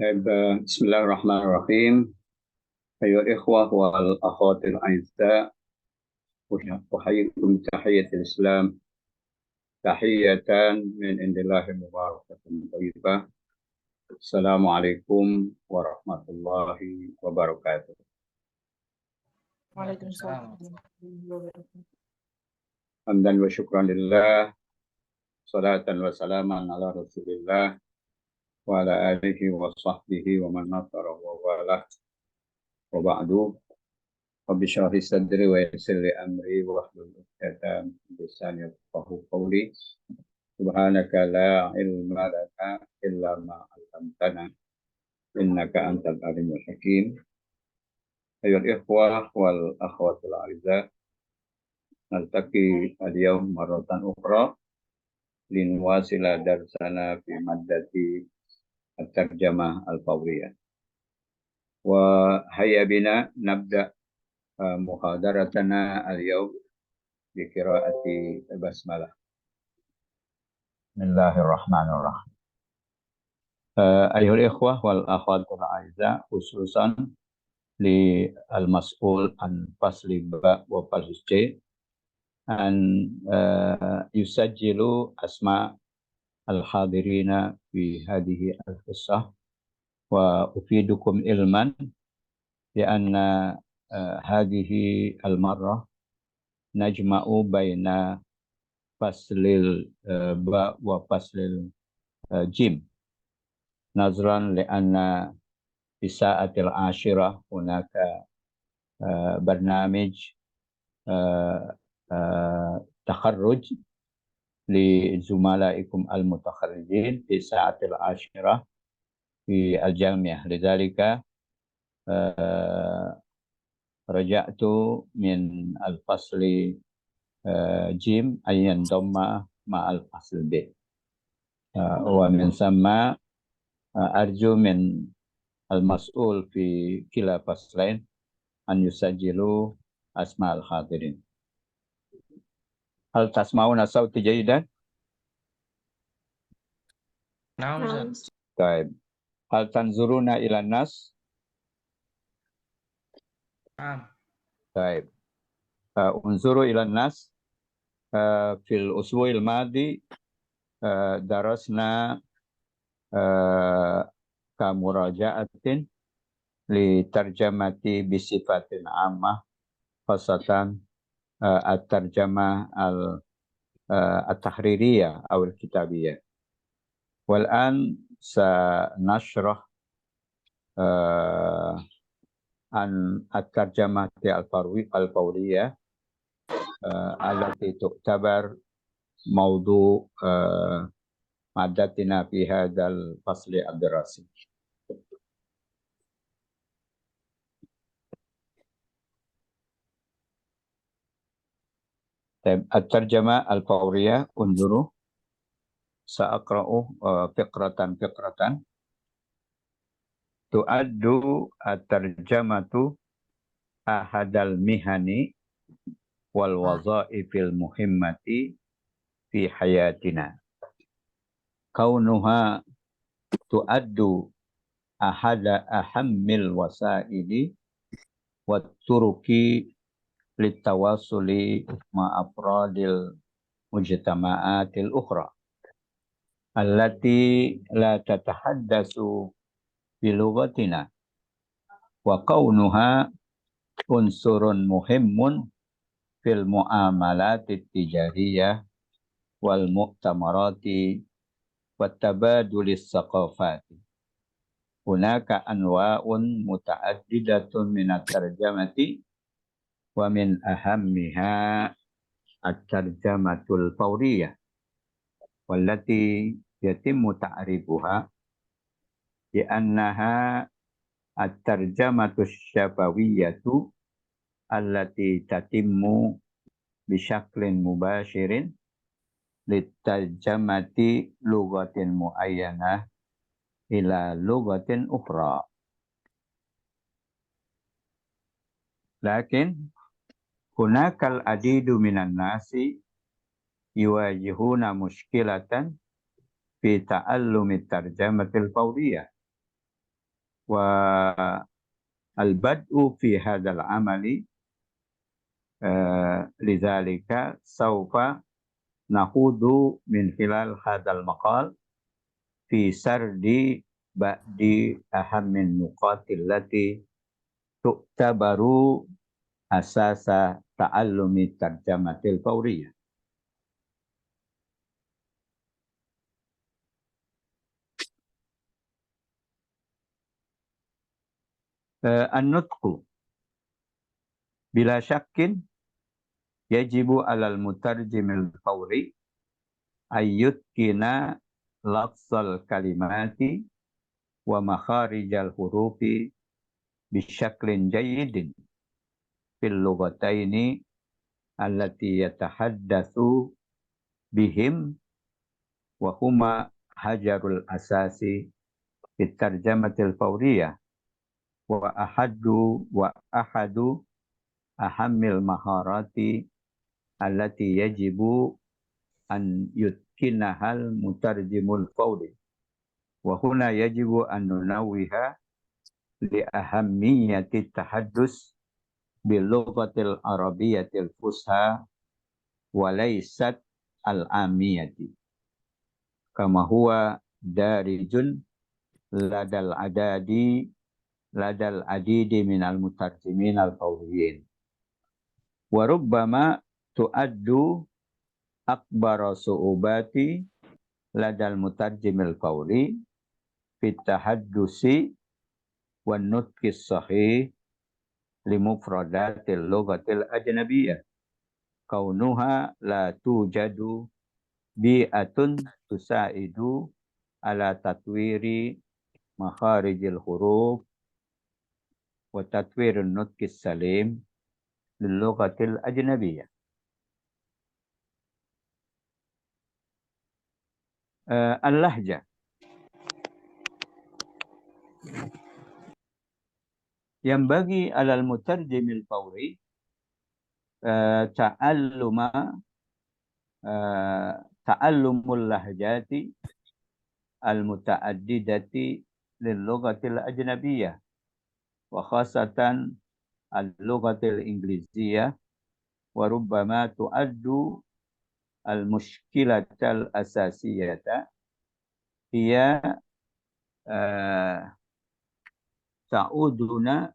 طيب، بسم الله الرحمن الرحيم. أيها الإخوة والأخوات الأعزاء، أحييكم تحية الإسلام، تحية من عند الله مباركة طيبة. السلام عليكم ورحمة الله وبركاته. Waalaikumsalam. حمدا وشكرا لله، صلاة وسلاما على رسول الله وعلى آله وصحبه ومن نصره ووالاه، وبعد. رب اشرح لي صدري ويسر لي أمري واحلل عقدة من لساني يفقهوا قولي. سبحانك لا علم لنا إلا ما علمتنا إنك أنت العليم الحكيم. أيها الإخوة والأخوات الأعزاء، نلتقي اليوم مرة أخرى لنواصل درسنا في مادة الترجمة الفورية. وهيا بنا نبدأ محاضرتنا اليوم بقراءة البسملة. بسم الله الرحمن الرحيم. أيها الإخوة والأخوات الأعزاء، خصوصا للمسؤول عن فصل باء وفصل ج أن يسجلوا أسماء الحاضرين في هذه القصة، وأفيدكم علما لأن هذه المرة نجمع بين فصل الباء وفصل الجيم، نظرا لأن في الساعة العاشرة هناك برنامج تخرج لزملائكم المتخرجين في الساعة العاشرة في الجامعة. لذلك رجعت من الفصل جيم أن ينضم مع الفصل ب، ومن ثم أرجو من المسؤول في كلا فصلين أن يسجلوا أسماء الحاضرين. هل تسمعون صوتي جيدا؟ Naam. طيب، هل تنظرون إلى الناس؟ Naam. طيب، انظروا إلى الناس. في الأسبوع الماضي درسنا كمراجعة لترجمة بصفة عامة، خاصة الترجمة التحريرية أو الكتابية. والآن سنشرح عن الترجمة الفورية التي تعتبر موضوع مادتنا في هذا الفصل الدراسي. الترجمة الفورية، انظروا، سأقرأ فقرة فقرة. تؤد الترجمة أحد المهن والوظائف المهمة في حياتنا، كونها تؤد أحد أهم الوسائل والطرق للتواصل مع أفراد المجتمعات الأخرى التي لا تتحدث بلغتنا، وكونها عنصر مهم في المعاملات التجارية والمؤتمرات والتبادل الثقافات. هناك أنواع متعددة من الترجمة، ومن أهمها الترجمة الفورية، والتي يتم تعريفها بأنها الترجمة الشفوية التي تتم بشكل مباشر لترجمة لغة معينة إلى لغة أخرى. لكن هناك العديد من الناس يواجهون مشكلة في تعلم الترجمة الفورية، والبدء في هذا العمل لذلك سوف نخوض من خلال هذا المقال في سرد بعض أهم النقاط التي تعتبر أساس تعلم الترجمة الفورية. النطق بلا شك يجب على المترجم الفوري أن يتقن لفظ الكلمات ومخارج الحروف بشكل جيد في اللغتين التي يتحدث بهم، وهما حجر الأساس في الترجمة الفورية وأحد أهم المهارات التي يجب أن يتقنها المترجم الفوري. وهنا يجب أن ننوه لأهمية التحدث باللغة العربية الفصحى وليست العامية كما هو دارج لدى العديد من المترجمين الفوريين، وربما تؤد أكبر صعوبات لدى المترجم الفوري في التحدث والنطق الصحيح لمفردات اللغة الأجنبية، كونها لا توجد بيئة تساعد على تطوير مخارج الحروف وتطوير النطق السليم للغة الأجنبية. اللهجة ينبغي على المترجم الفوري تعلم اللهجات المتعددة للغة الأجنبية، وخاصة اللغة الإنجليزية، وربما تؤد المشكلة الأساسية هي تعودنا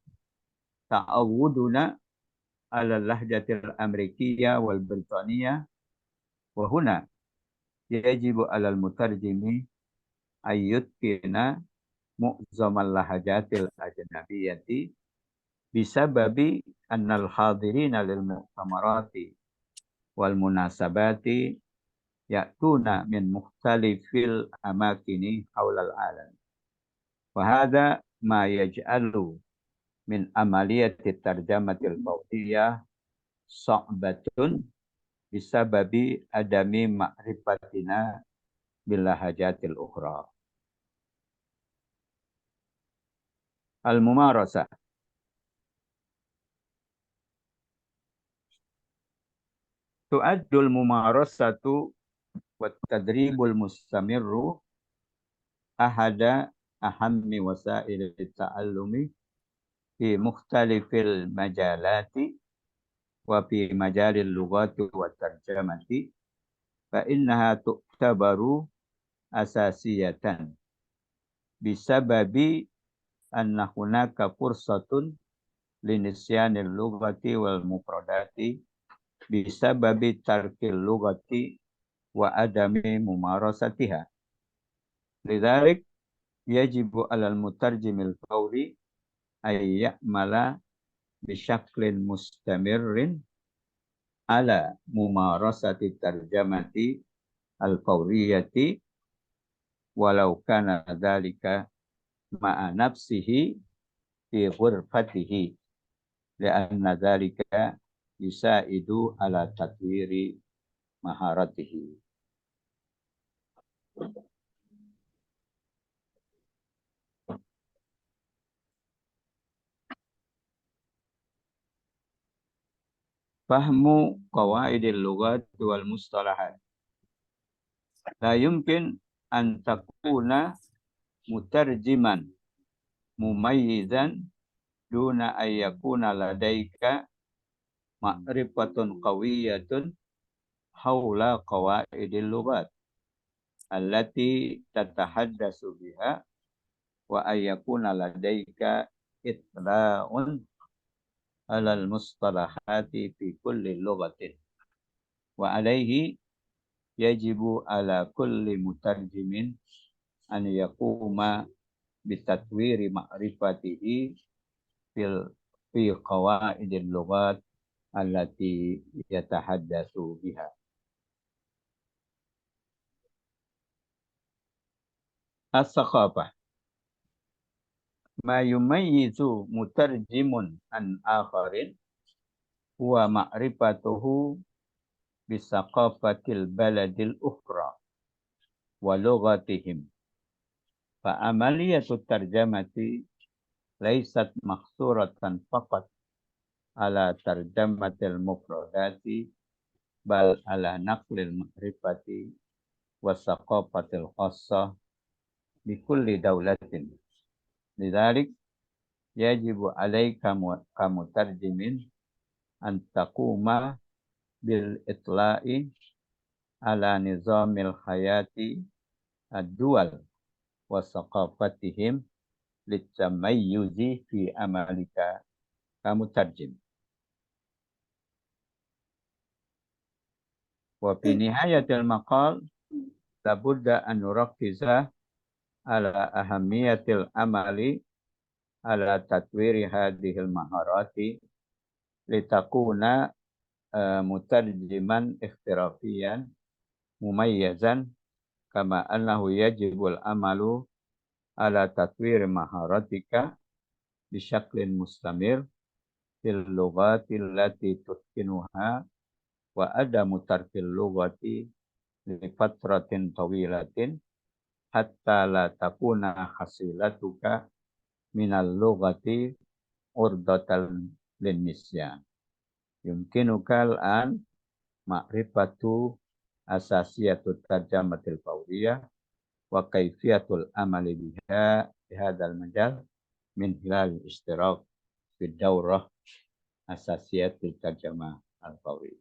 على اللهجة الأمريكية والبريطانية، وهنا يجب على المترجم أن يتقن معظم اللهجات الأجنبية بسبب أن الحاضرين للمؤتمرات والمناسبات يأتون من مختلف الأماكن حول العالم، وهذا ما يجعل من عملية الترجمة الفورية صعبة بسبب عدم معرفتنا باللهجات الأخرى. الممارسة تؤد الممارسة والتدريب المستمر أحد أهم وسائل التعلم في مختلف المجالات، وفي مجال اللغات والترجمة فإنها تعتبر أساسية بسبب أن هناك فرصة لنسيان اللغة والمفردات بسبب ترك اللغة وعدم ممارستها. لذلك يجب على المترجم الفوري أن يعمل بشكل مستمر على ممارسة الترجمة الفورية، ولو كان ذلك مع نفسه في غرفته، لأن ذلك يساعد على تطوير مهارته. فهم قواعد اللغات والمصطلحات. لا يمكن أن تكون مترجما mumayyizan duna ayyakuna ladaika ma'rifatun qawiyatun haula qawaidil lughat allati tatahaddasu biha wa ayyakuna ladaika itla'un alal mustalahati fi kulli lughatin wa alaihi yajibu ala kulli mutarjimin an yaquma bitatwiri ma'rifatihi fi qawaidil lughat allati yatahaddatsu biha. As-saqafah ma yumayyizu mutarjimun an akharin huwa ma'rifatuhu bisaqafatil baladil ukhra wa lughatihim. Fa amaliyatu tarjamati laysat makhsuratan faqat ala tarjamatil mufradati bal ala naqlil ma'rifati wa saqafatil khassah bi kulli dawlatin. Lidzalik yajibu alaika kamutarjimin an taquma bil itla'i ala nizamil hayati ad-duwal wa saqafatihim litamayyuzi fi amalika kamutarjim. Wa fi nihayatil maqal labudda an nurakkiza ala ahamiyatil amali ala tatwiri hadhil maharati litakuna mutarjiman ikhtirafiyan mumayyazan kama annahu yajibul amalu ala tatwiri maharatika bisyaklin mustamir fil lughati allati tutkinuha wa adamu tarkil lughati li fatratin tawilatin hatta la takuna hasilatuka minal lughati urdatan lin nisyan. Yumkinuka al-an ma'rifatu asasiyatut tarjamatil fawriyah wa kaifiyatul amali biha bihadzal majal min hilal istirak fi daurah asasiyatul tarjamah al-fawriyah.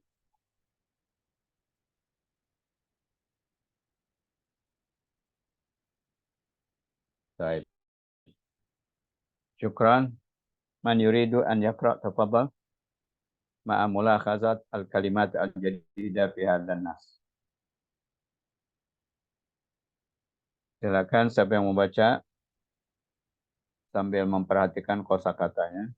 Baik. Syukran. Man yuridu an yaqra' tafadhal ma'a mulakhazat al-kalimat al-jadida fi hadzal nas. Silakan siapa yang membaca sambil memperhatikan kosakatanya.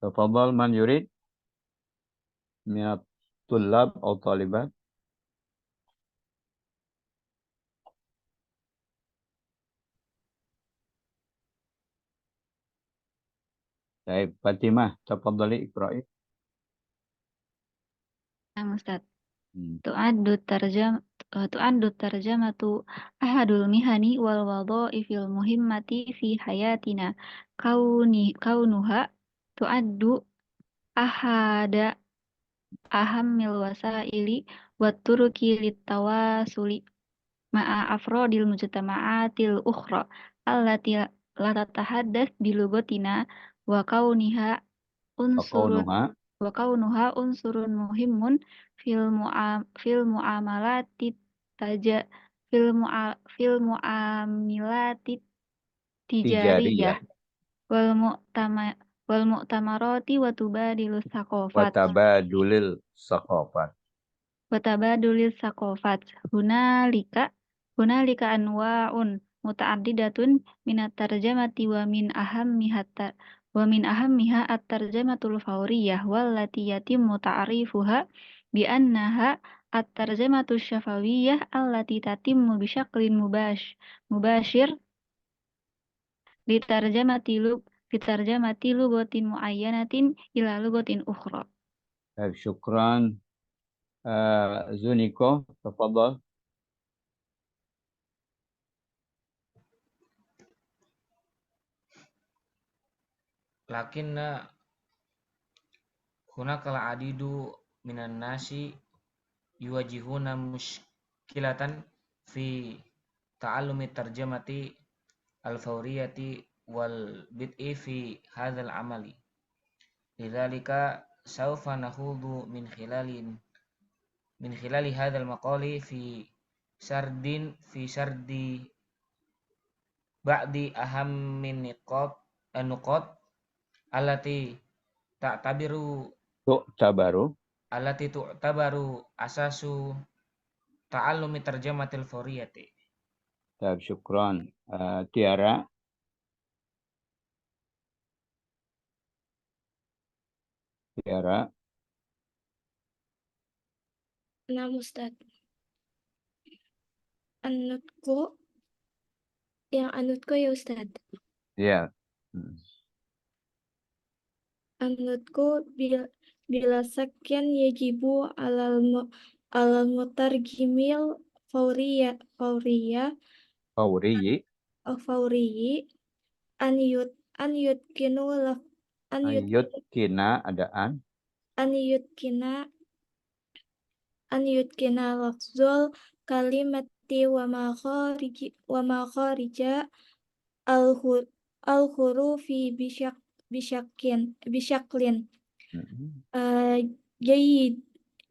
Tafadhal man yurid minat tullab atau talibat. Baik, Fatimah, tafadhali iqra'i. Ustaz. Tu'addu tarjamatu ahadul mihani wal wadha'ifil muhimmati fi hayatina kaunuha tu'addu ahada ahammil wasaili wat turuki litawasuli ma'a afrodil mujtama'atil ukhra allati la tatahaddas bilugatina wa kauniha unsurun unsurun muhimun fil muamalati fil muamilati tijariyah wal mu'tamarati wa tubadilus saqafat Watabadulil saqafat hunalika anwa'un muta'addidatun minat tarjamati wa min ahammiha at-tarjamatul fawriyah wallati yatimmu ta'rifuha bi annaha at-tarjamatus syafawiyah allati tatimmu bisyaklin mubashir litarjamati lugatin muayyanatin ila lugatin ukhra. Syukran. Zuniko, tafadhal. lakinna hunakal adidu minan nasi yuwajihuna muskilatan fi ta'allumi tarjamati al-fawriyati wal bid'i fi hadzal amali. Lidzalika saufa nakhudhu min khilali hadzal maqali fi sardi ba'di ahammin nuqat allati ta'tabiru Tu'tabaru. allati tu'tabaru asasu ta'allumi tarjamatil fawriyati. Taib, syukran. Tiara. Tiara. Nah, Ustaz. Anutku, yang anutku ya Ustaz. Ya. Anutku bila sakyan yajibu alal mutarjimil fauriya Fauriyi. fauriyi an yutkinu laf Ayut kina adaan. an yutkina lafzul kalimati wa makharija al hurufi bisyaklin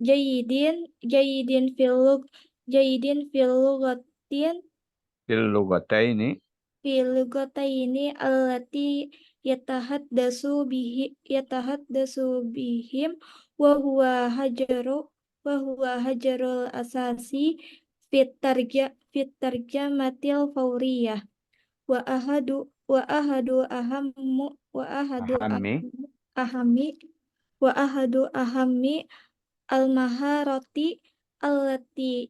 jayidin fil lugatin Fil lugataini. fil lugataini allati yatahaddasu bihim wa huwa hajarul asasi fit tarjamatil fawriyah wa ahadu Ahami. ahammi al maharati allati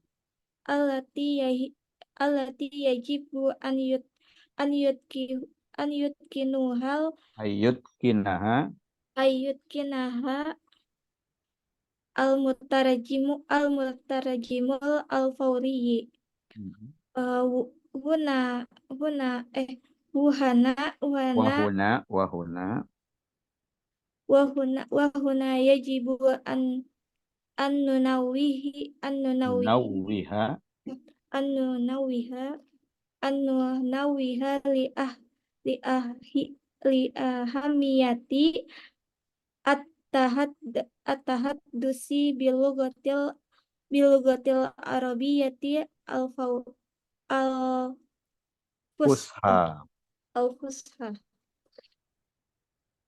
yajibu an yutkinuhal Ayut kinaha. al mutarajimul al fawriyi huna huna wuhana wahuna yajibu an Nauwiha. nunawiha li ahamiyati at-tahaddusi bilugatil arabiyyati Fusha. al-fusha.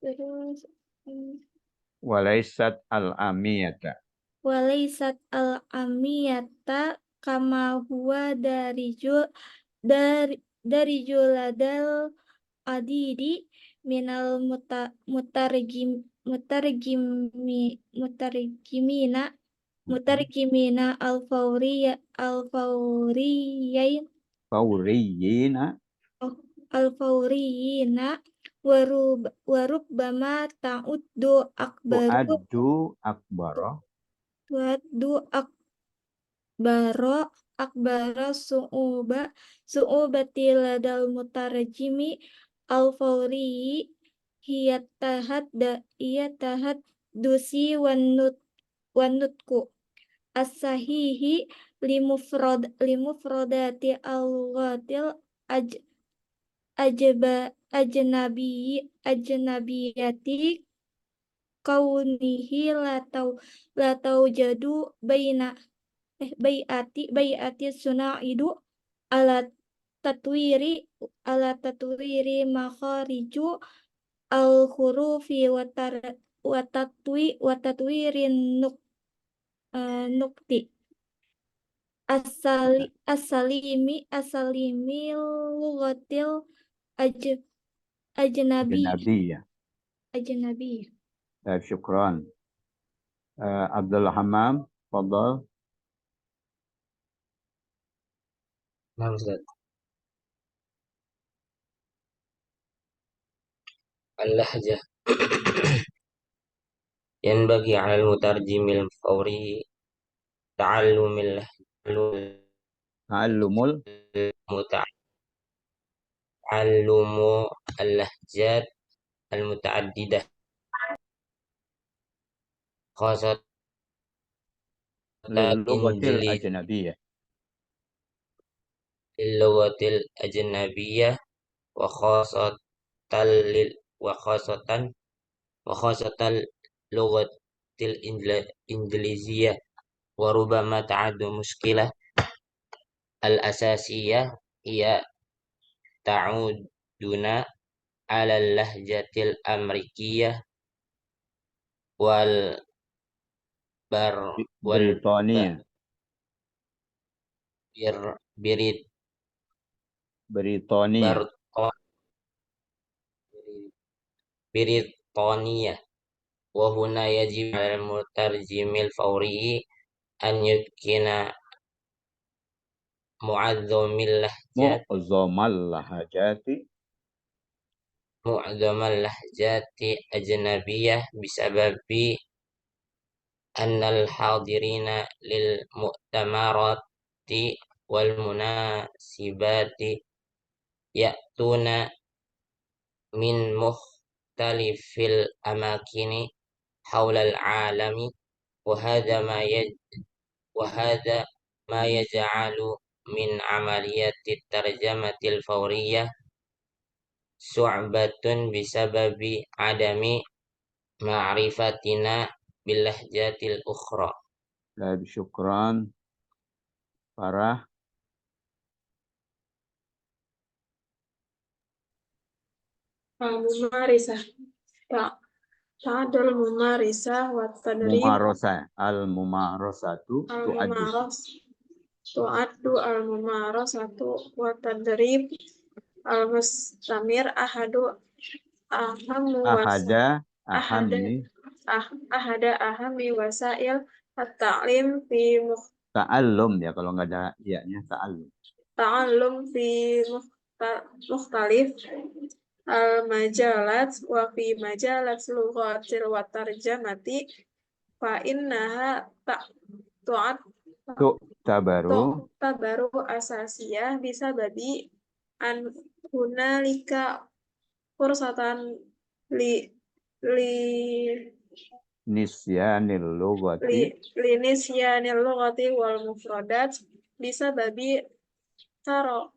Terus Walaisat al-amiyata. walaisat al-amiyata kama huwa dari juladal adidi minal mutarjimina Fauriyina. al-fawriyina warubbama ta'uddu Tu'addu akbara. akbaro akbara su'ubati ladal mutarjimi al-fawriyi dusi wanutku as-sahihi limufrodati al-ghatil ajnabiyati kaunihi latau jadu bayati sunaidu ala tatwiri makhariju al hurufi wa tatwirin nukti asalimi lughatil Ajnabiyah. ajnabi. Taib, syukran. Abdul Hammam. Fadal. Nah, Ustaz. Al-lahjah yanbaghi 'alal mutarjimil fawri ta'allumul Ta'allumul. ta'allumu al-lahjat المتعددة خاصة للغة إنجليز الأجنبية. اللغة الأجنبية وخاصة وخاصة اللغة الإنجليزية. وربما تعد مشكلة الأساسية هي تعودنا على اللهجة الأمريكية بريطانية. بريطانية. بريطانية. وهنا يجب على المترجم الفوري أن يتقن معظم اللهجات الأجنبية بسبب أن الحاضرين للمؤتمرات والمناسبات يأتون من مختلف الأماكن حول العالم، وهذا ما يجعل من عملية الترجمة الفورية صعبة بسبب عدم معرفتنا باللهجات الأخرى. لا شكرا. فرح. الممارسة تعدل الممارسة والتدريب. الممارسة تعد الممارسة والتدريب المستمر أحد أهم وسائل التعليم في تعلم ya kalau nggak ada ianya تعلم في مختلف المجالات وفي مجالات اللغة والترجمة فإنها تعتبر أساسية بسبب أن هنالك فرصة لنسيان اللغة والمفردات بسبب ترك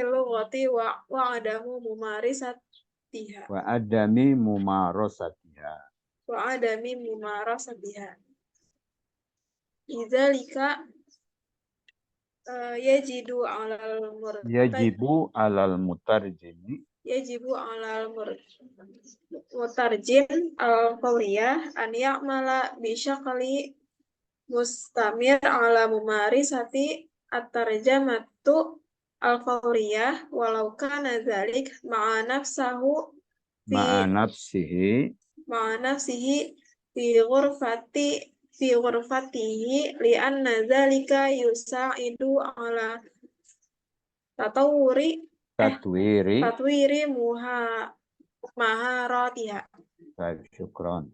اللغة وعدم ممارستها. لذلك يجب على المترجم الفوري أن يعمل بشكل مستمر على ممارسة الترجمة الفورية ولو كان ذلك مع نفسه في غرفته لأن ذلك يساعد على تطوير مهاراتها. شكرا.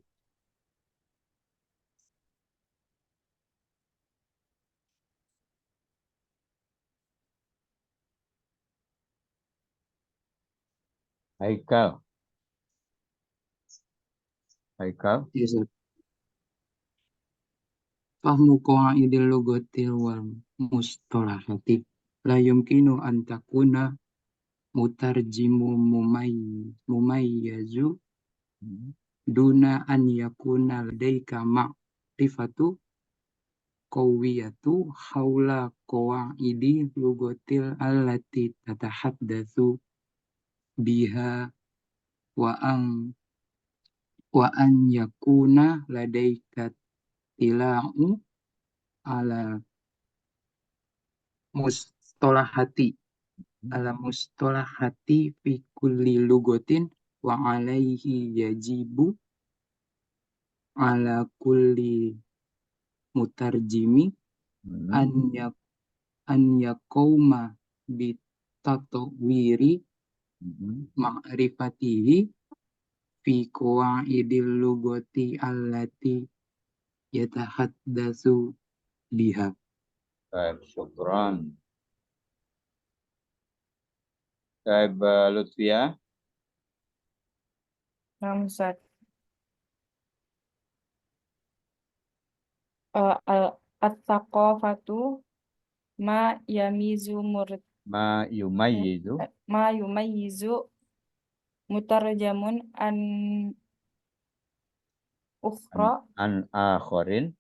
Haikal. Yes, sir. Fahmu qawaidil lugatil wal mustalahati la yumkinu an takuna mutarjimu mumayyazu duna an yakuna ladaika ma'rifatu qawiyatu haula qawaidi lugatil allati tatahaddatsu biha wa an yakuna ladaika tila'u ala mustalahati fi kulli lugatin wa alaihi yajibu ala kulli mutarjimi an yaquma bi tatwiri ma'rifatihi fi qawaidil lugati allati yatahaddatsu biha. Syukran. Taib Lutfia. Naam, Ustaz. At-taqafatu ma yamizu Ma yumayyizu ma yumayyizu mutarjamun an ukhra an akharin.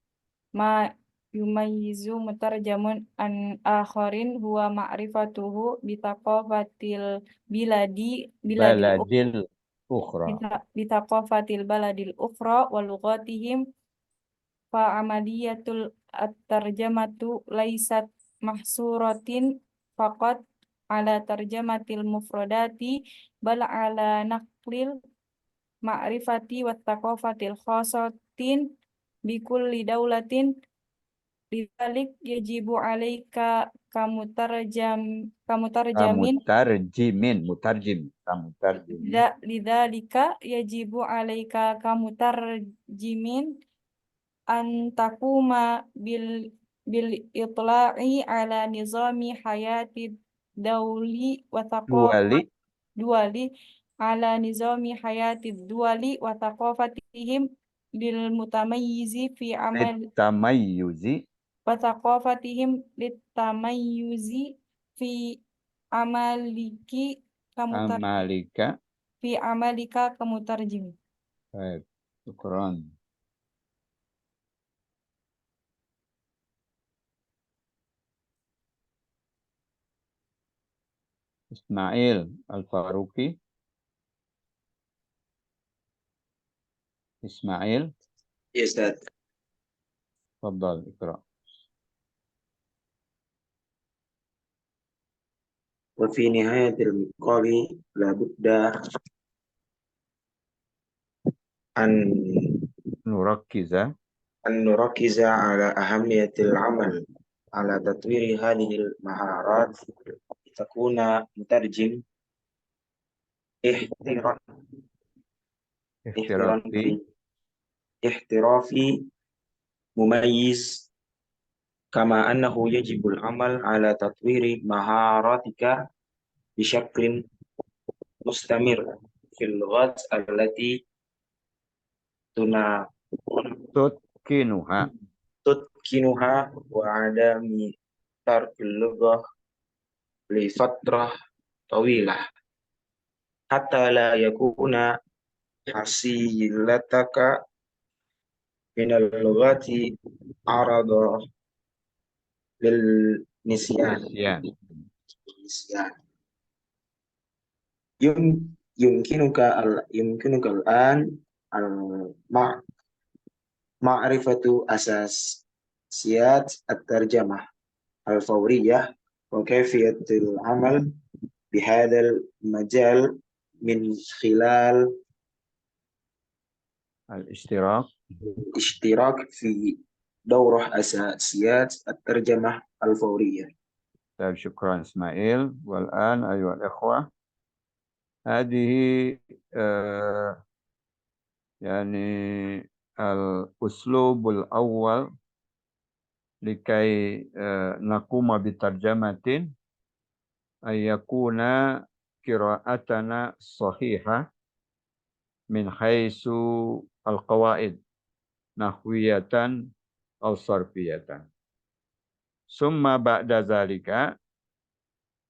ma yumayyizu mutarjamun an akharin huwa ma'rifatuhu bitaqafatil biladil Baladil ukhra. bitaqafatil baladil ukhra wa lughatihim fa amaliyatul at-tarjamatu laysat mahsuratin faqat ala tarjamatil mufradati bal ala naqlil ma'rifati wat taqafatil khasatin bikulli daulatin lidzalik yajibu alaika kamutarjamin Mutarjim. lidzalika yajibu alaika kamutarjimin an takuma bil itla'i ala nizami hayati dawli wa duwali ala nizami hayati duwali wa thaqafatihim lil mutamayyizi fi amal Tamayyuzi. wa thaqafatihim lit tamayyuzi fi amaliki Amalika. fi amalika kamutarjim. Baik. Syukran. Ismail Al-Faruqi. Ismail. Yes, Dad. Tafadhal, Iqra. وفي نهاية المقال لابد أن نركز على أهمية العمل على تطوير هذه المهارات لتكون مترجم احترافي مميز، كما أنه يجب العمل على تطوير مهاراتك بشكل مستمر في اللغات التي تتقنها وعدم ترك اللغة لفترة طويلة حتى لا يكون حصيلتك من اللغات عرضة للنسيان. يمكنك الآن معرفة أساسيات الترجمة الفورية وكيفية العمل بهذا المجال من خلال الاشتراك في دورة أساسيات الترجمة الفورية. طيب شكرا إسماعيل. والآن أيها الأخوة، هذه يعني الأسلوب الأول لكي نقوم بترجمة أن يكون قراءتنا صحيحة من حيث القواعد نحوية أو صرفية، ثم بعد ذلك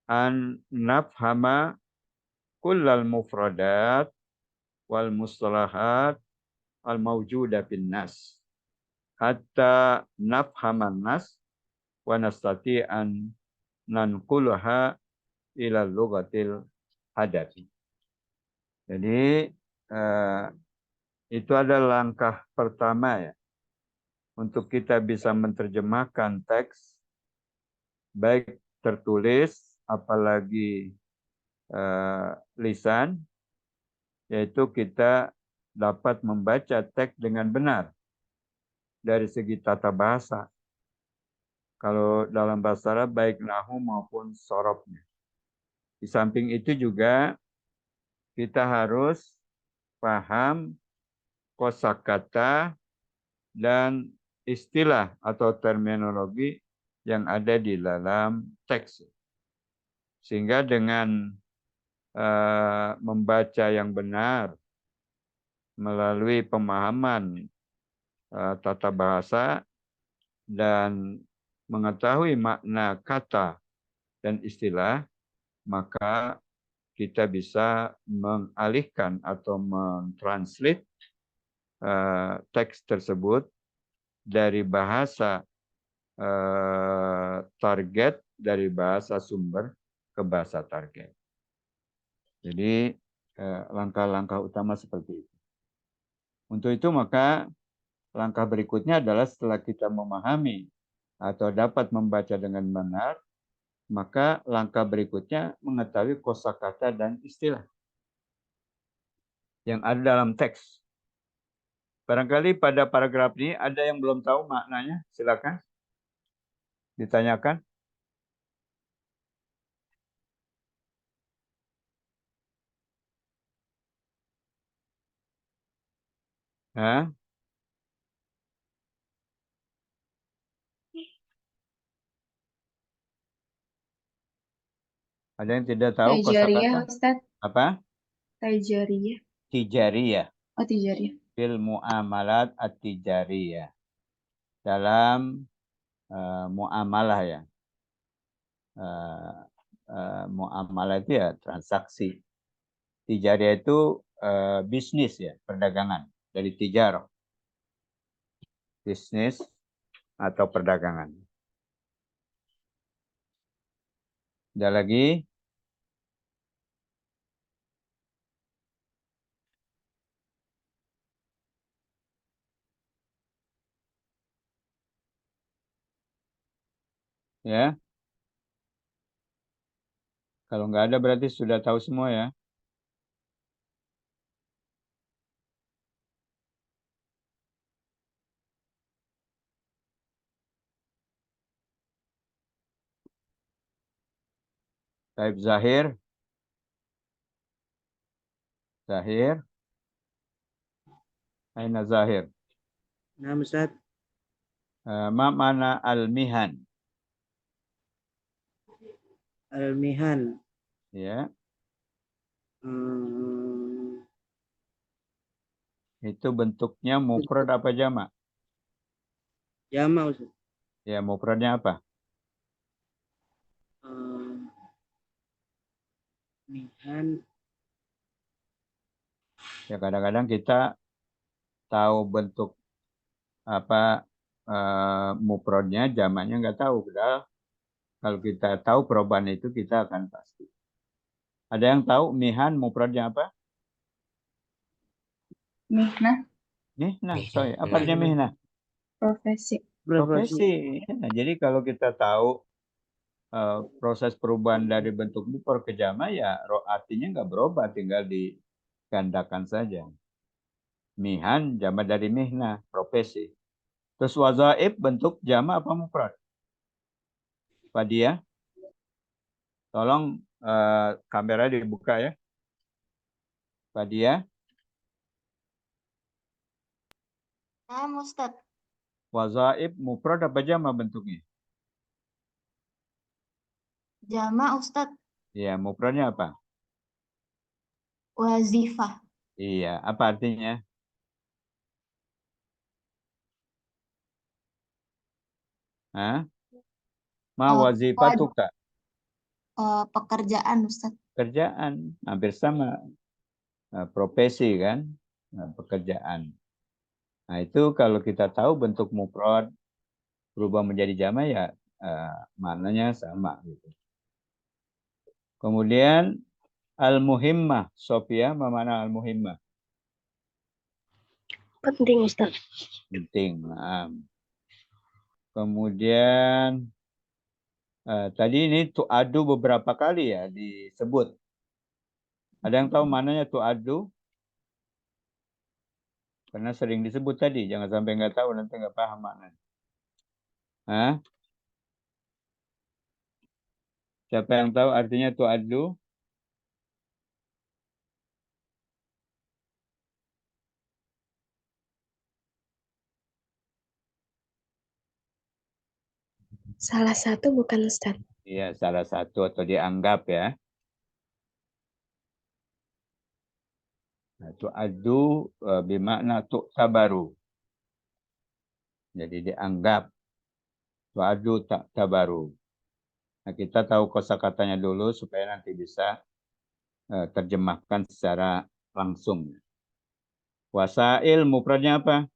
أن نفهم كل المفردات والمصطلحات الموجودة في النص حتى نفهم النص ونستطيع أن ننقلها إلى اللغة الحدث. Jadi itu adalah langkah pertama ya, untuk kita bisa menerjemahkan teks baik tertulis apalagi lisan, yaitu kita dapat membaca teks dengan benar dari segi tata bahasa. Kalau dalam bahasa Arab baik nahu maupun sorobnya. Di samping itu juga kita harus paham kosakata dan istilah atau terminologi yang ada di dalam teks. Sehingga dengan membaca yang benar melalui pemahaman tata bahasa dan mengetahui makna kata dan istilah, maka kita bisa mengalihkan atau mentranslate teks tersebut dari bahasa target, dari bahasa sumber ke bahasa target. Jadi langkah-langkah utama seperti itu. Untuk itu maka langkah berikutnya adalah setelah kita memahami atau dapat membaca dengan benar, maka langkah berikutnya mengetahui kosakata dan istilah yang ada dalam teks. Barangkali pada paragraf ini ada yang belum tahu maknanya, silakan ditanyakan. Hah? Ada yang tidak tahu Tijariyah, kosakata? Ustaz. Apa? Tijariyah. Tijariyah. Oh, tijariyah. Fil muamalat at-tijariyah. Dalam muamalah ya. Muamalah itu ya transaksi. Tijariyah itu bisnis ya, perdagangan. Dari tijarah. Bisnis atau perdagangan. Ada lagi? Ya. Kalau nggak ada berarti sudah tahu semua ya. Taib Zahir. Zahir. Aina Zahir. Nah, Ustaz. Ma mana al-mihan? Al-mihan. Ya. Itu bentuknya mufrad apa jamak? Jamak, Ustaz. Ya, mufradnya apa? Mihan. Ya, kadang-kadang kita tahu bentuk apa mufradnya, jamaknya nggak tahu. Padahal kalau kita tahu perubahan itu kita akan pasti. Ada yang tahu mihan mufradnya apa? Mihnah. Mihnah, sorry. Apa artinya mihnah? Profesi. Profesi. Nah, jadi kalau kita tahu proses perubahan dari bentuk mufrad ke jamak, ya artinya nggak berubah, tinggal digandakan saja. Mihan jamak dari mihnah, profesi. Terus wazaib bentuk jamak apa mufrad? Fadia, tolong kamera dibuka ya. Fadia. Ustaz. Wazaib mufrad apa jamak bentuknya? Jamak, Ustaz. Iya, mufradnya apa? Wazifah. Iya, apa artinya? Hah? Ma wazifatuka. Pekerjaan, Ustaz. Pekerjaan, hampir sama. Profesi kan, pekerjaan. Nah itu kalau kita tahu bentuk mufrad berubah menjadi jamak ya maknanya sama gitu. Kemudian al-muhimmah, Sofia, mana al-muhimmah? Penting, Ustaz. Penting. Nah. Kemudian tadi ini tu'adu beberapa kali ya disebut. Ada yang tahu mananya tu'adu? Karena sering disebut tadi, jangan sampai nggak tahu nanti nggak paham maknanya. Hah? Siapa yang tahu artinya tu'adu? Salah satu bukan, Ustaz? Iya, salah satu atau dianggap ya. Tu'addu bermakna tu'tabaru. Jadi dianggap. Tu'addu tabaru. Nah, kita tahu kosakatanya dulu supaya nanti bisa terjemahkan secara langsung. Wasail mufradnya apa?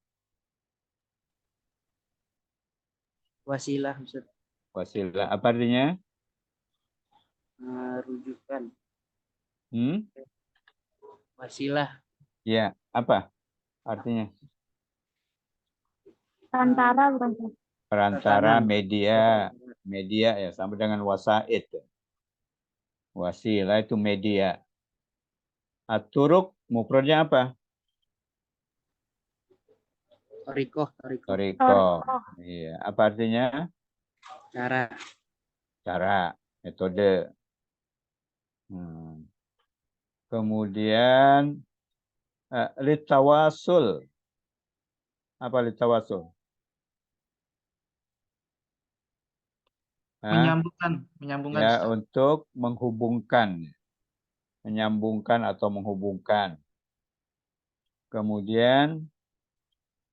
Wasilah Ustaz. Wasilah apa artinya? Rujukan. Wasilah. Ya, apa artinya? Perantara bukan Ustaz? Perantara, media ya, sama dengan wasaid. Wasilah itu media. Aturuk mufradnya apa? Torikoh. Iya, apa artinya? Cara, metode. Kemudian litawasul. Apa litawasul? Menyambungkan Ya, Ustaz. untuk menghubungkan. Menyambungkan atau menghubungkan. Kemudian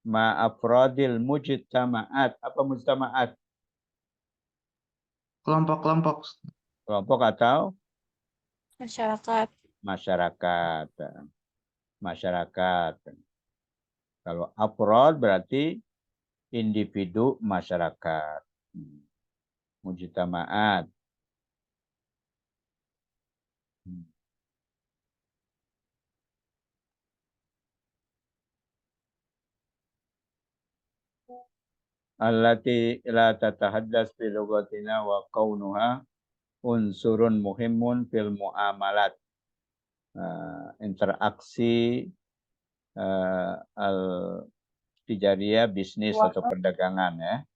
ma'afrodil mujtama'at. Apa mujtama'at? Kelompok-kelompok. Kelompok atau? Masyarakat. Kalau afrod berarti individu masyarakat. Mujtama'at. Allati la tatahaddas fi lughatina wa kaunuha unsurun muhimun fil muamalat. Interaksi al-tijariyah, bisnis atau perdagangan ya.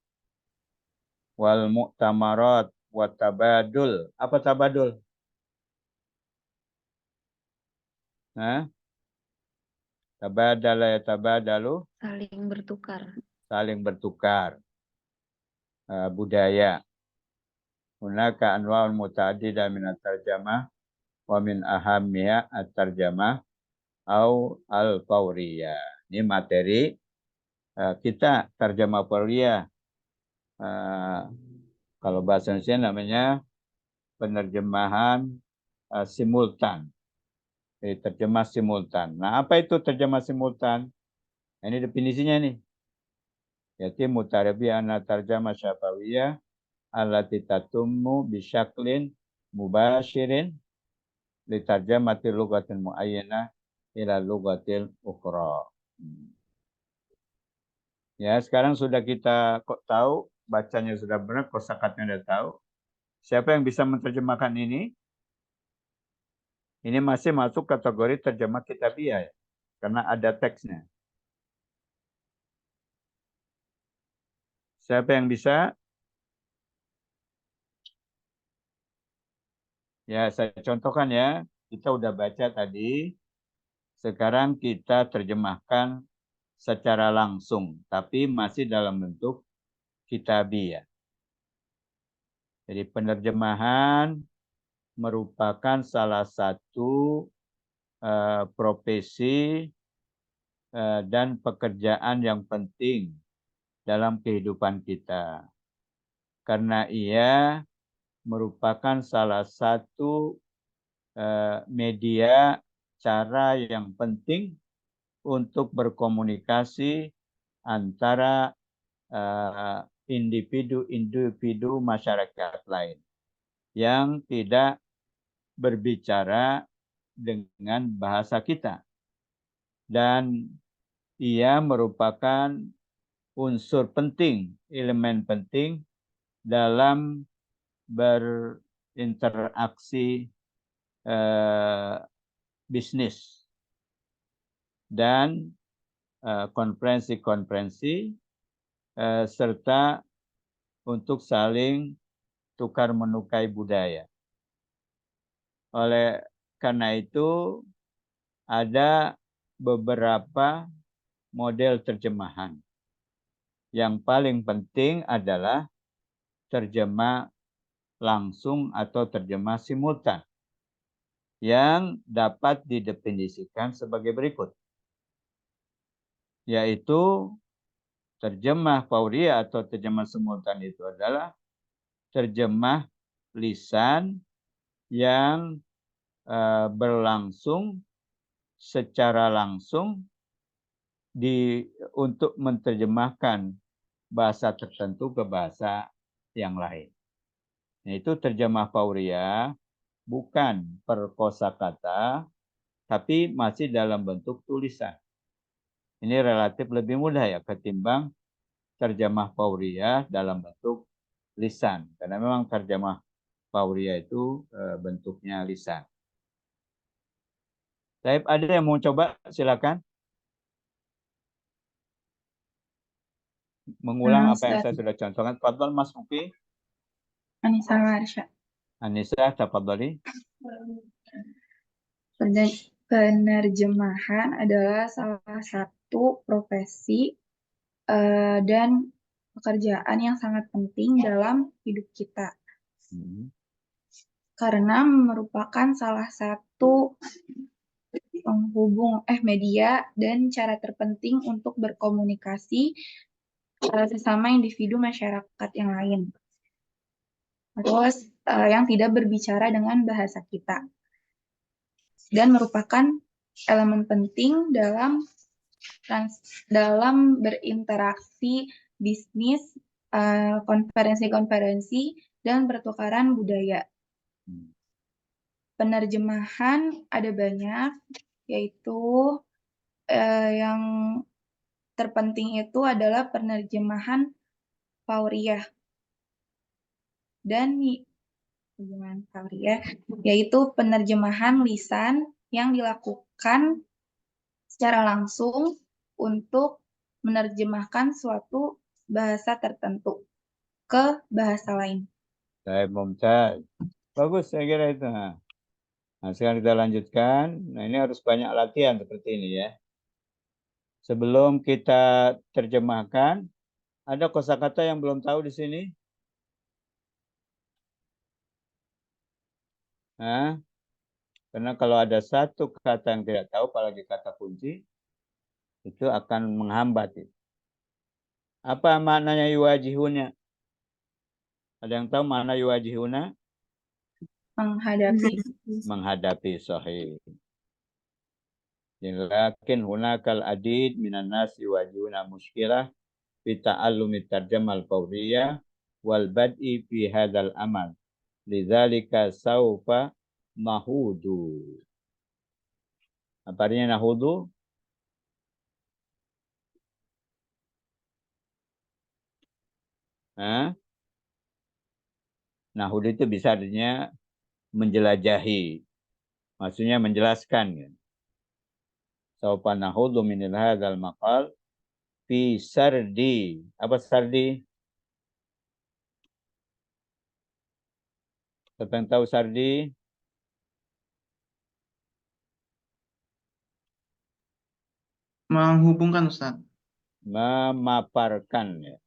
Wal mu'tamarat wa tabadul. Apa tabadul? Tabadala ya tabadalu. Saling bertukar. Budaya. Hunaka anwa'ul muta'addidah min at-tarjamah wa min ahammiha at-tarjamah au al-fawriyah. Ini materi kita tarjamah fawriyah. Kalau bahasa Indonesia namanya penerjemahan simultan. Jadi terjemah simultan. Nah, apa itu terjemah simultan? Nah, ini definisinya nih. Yaitu mutarabi anna tarjamah syafawiyah allati tatummu bisyaklin mubashirin li tarjamatil lughatin muayyanah ila lughatil ukhra. Ya, sekarang sudah kita tahu, bacanya sudah benar, kosakatanya sudah tahu. Siapa yang bisa menerjemahkan ini? Ini masih masuk kategori terjemah kitabiah, ya, karena ada teksnya. Siapa yang bisa? Ya, saya contohkan ya. Kita udah baca tadi. Sekarang kita terjemahkan secara langsung, tapi masih dalam bentuk kitabiah. Jadi penerjemahan merupakan salah satu profesi dan pekerjaan yang penting dalam kehidupan kita. Karena ia merupakan salah satu media cara yang penting untuk berkomunikasi antara individu-individu masyarakat lain yang tidak berbicara dengan bahasa kita. Dan ia merupakan unsur penting, elemen penting dalam berinteraksi bisnis dan konferensi-konferensi serta untuk saling tukar menukai budaya. Oleh karena itu ada beberapa model terjemahan. Yang paling penting adalah terjemah langsung atau terjemah simultan. yang dapat didefinisikan sebagai berikut. Yaitu terjemah fauriyah atau terjemah simultan itu adalah terjemah lisan yang berlangsung secara langsung untuk menerjemahkan bahasa tertentu ke bahasa yang lain. Itu terjemah fauriyah bukan per kosakata, tapi masih dalam bentuk tulisan. Ini relatif lebih mudah ya ketimbang terjemah fauriyah dalam bentuk lisan. Karena memang terjemah fauriyah itu bentuknya lisan. Baik, ada yang mau coba? Silakan. Mengulang apa yang saya sudah contohkan. Tafadhol Mas Mufi. Anissa Marsha. Anissa, tafadholi. Penerjemahan adalah salah satu profesi dan pekerjaan yang sangat penting dalam hidup kita. Karena merupakan salah satu penghubung media dan cara terpenting untuk berkomunikasi sesama individu masyarakat yang lain. Terus yang tidak berbicara dengan bahasa kita. Dan merupakan elemen penting dalam berinteraksi bisnis, konferensi-konferensi, dan pertukaran budaya. Penerjemahan ada banyak, yaitu yang terpenting itu adalah penerjemahan fauriyah. Dan penerjemahan fauriyah yaitu penerjemahan lisan yang dilakukan secara langsung untuk menerjemahkan suatu bahasa tertentu ke bahasa lain. Baik, Mumtaz. Bagus saya kira itu. Nah, sekarang kita lanjutkan. Nah, ini harus banyak latihan seperti ini ya. Sebelum kita terjemahkan, ada kosakata yang belum tahu di sini? Karena kalau ada satu kata yang tidak tahu, apalagi kata kunci, itu akan menghambat. Apa maknanya yuwajihuna? Ada yang tahu makna yuwajihuna? Menghadapi sahih. Lakin hunakal adid minan nas yuwajihuna muskilah fi ta'allumi tarjamal fawriyah wal bad'i fi hadzal amal. Lidzalika saufa nahudu. Apa artinya nahudu? Nahudu itu bisa artinya menjelajahi. Maksudnya menjelaskan. Saufa nahudu min hadzal maqal fi sardi. Apa sardi? Siapa yang tahu sardi? Menghubungkan, Ustaz. Memaparkan ya.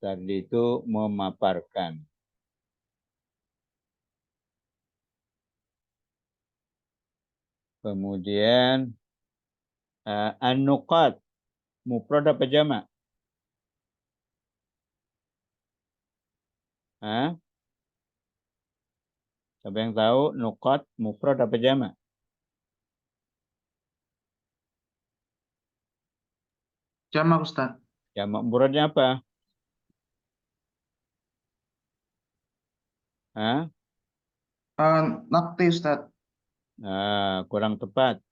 Sardi itu memaparkan. Kemudian an-nuqat mufrad apa jamak? Siapa yang tahu nuqat mufrad apa jamak? Jamak, Ustaz. Jamak mufradnya apa? Nakti, Ustaz. Kurang tepat.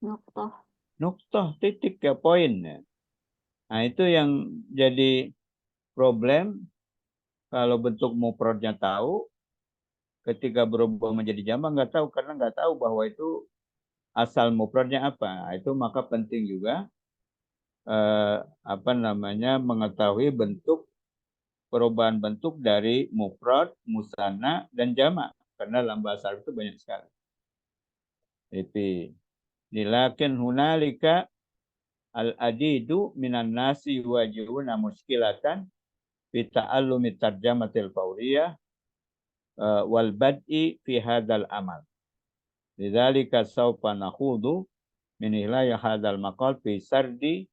Nuqtah. Nuqtah, titik ya, poin. Nah, itu yang jadi problem kalau bentuk mufradnya tahu, ketika berubah menjadi jamak nggak tahu, karena nggak tahu bahwa itu asal mufradnya apa. Nah, itu maka penting juga mengetahui bentuk perubahan bentuk dari mufrad, musanna, dan jamak. Karena dalam bahasa Arab itu banyak sekali. Jadi, lakin hunalika al-adidu minan nasi wajihuna muskilatan fi ta'allumi tarjamatil fauriyah wal bad'i fi hadzal amal. Lidzalika sawfa nakhudu min hilaya hadzal maqal fi sardi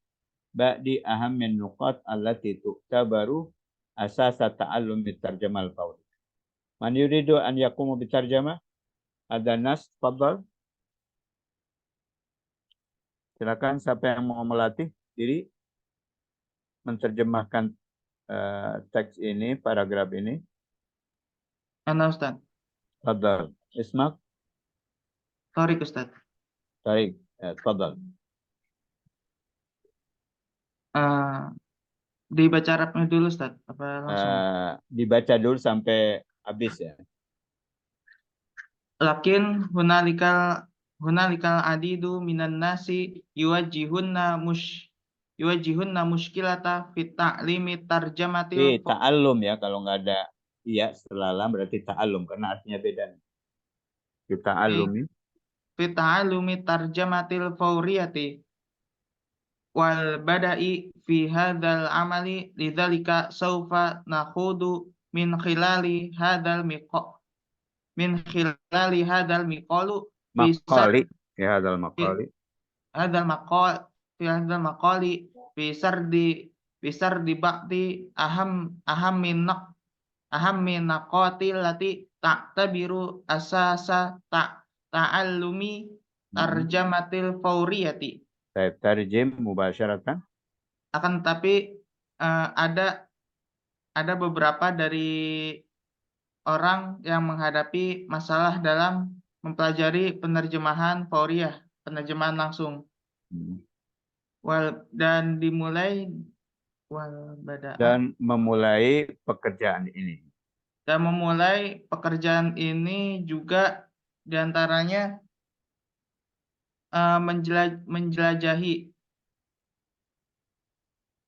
ba'di ahammin nuqat allati tu'tabaru asasa ta'allumi tarjamal fawri. Man yuridu an yakumu bitarjamah? Ada nas, fadhal. Silakan siapa yang mau melatih diri menerjemahkan teks ini, paragraf ini. Ana Ustaz. Fadhal. Ismak. Tarik Ustaz. Tarik. Fadhal. Dibaca Arabnya dulu Ustaz, apa langsung? Dibaca dulu sampai habis ya. Lakin hunalikal adidu minan nasi yuwajjihunna muskilata fit ta'limi tarjamatil ta'allum ya, kalau nggak ada iya setelah lam berarti ta'allum karena artinya beda. Fit ta'allumi tarjamatil fawriyati wal bada'i fi hadzal amali lidzalika saufa nakhudu min khilali hadzal miqalu maqali ya hadzal maqali fi sardi ba'di ahammin naqatil lati ta'tabiru asasa ta'allumi tarjamatil fawriyati. Tarjim mubasyaratan. Akan tetapi ada beberapa dari orang yang menghadapi masalah dalam mempelajari penerjemahan fauriyah, penerjemahan langsung. Dan memulai pekerjaan ini. Dan memulai pekerjaan ini juga diantaranya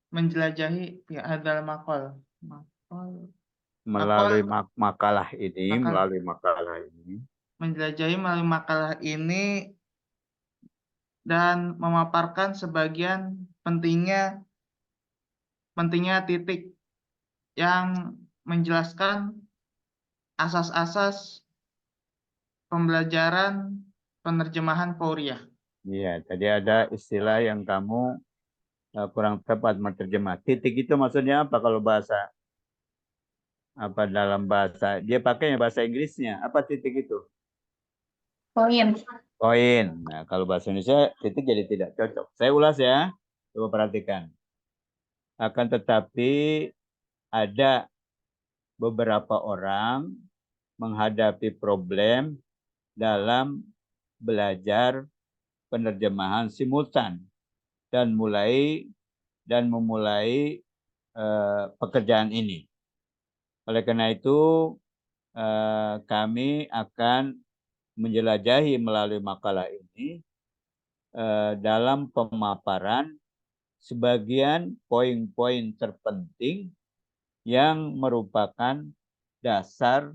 menjelajahi hadzal maqal. Melalui makalah ini. Menjelajahi melalui makalah ini dan memaparkan sebagian pentingnya titik yang menjelaskan asas-asas pembelajaran penerjemahan fauriyah. Iya, tadi ada istilah yang kamu kurang tepat menerjemah. Titik itu maksudnya apa kalau bahasa? Apa dalam bahasa? Dia pakainya bahasa Inggrisnya. Apa titik itu? Poin. Nah, kalau bahasa Indonesia titik jadi tidak cocok. Saya ulas ya. Coba perhatikan. Akan tetapi ada beberapa orang menghadapi problem dalam belajar penerjemahan simultan dan memulai pekerjaan ini. Oleh karena itu kami akan menjelajahi melalui makalah ini dalam pemaparan sebagian poin-poin terpenting yang merupakan dasar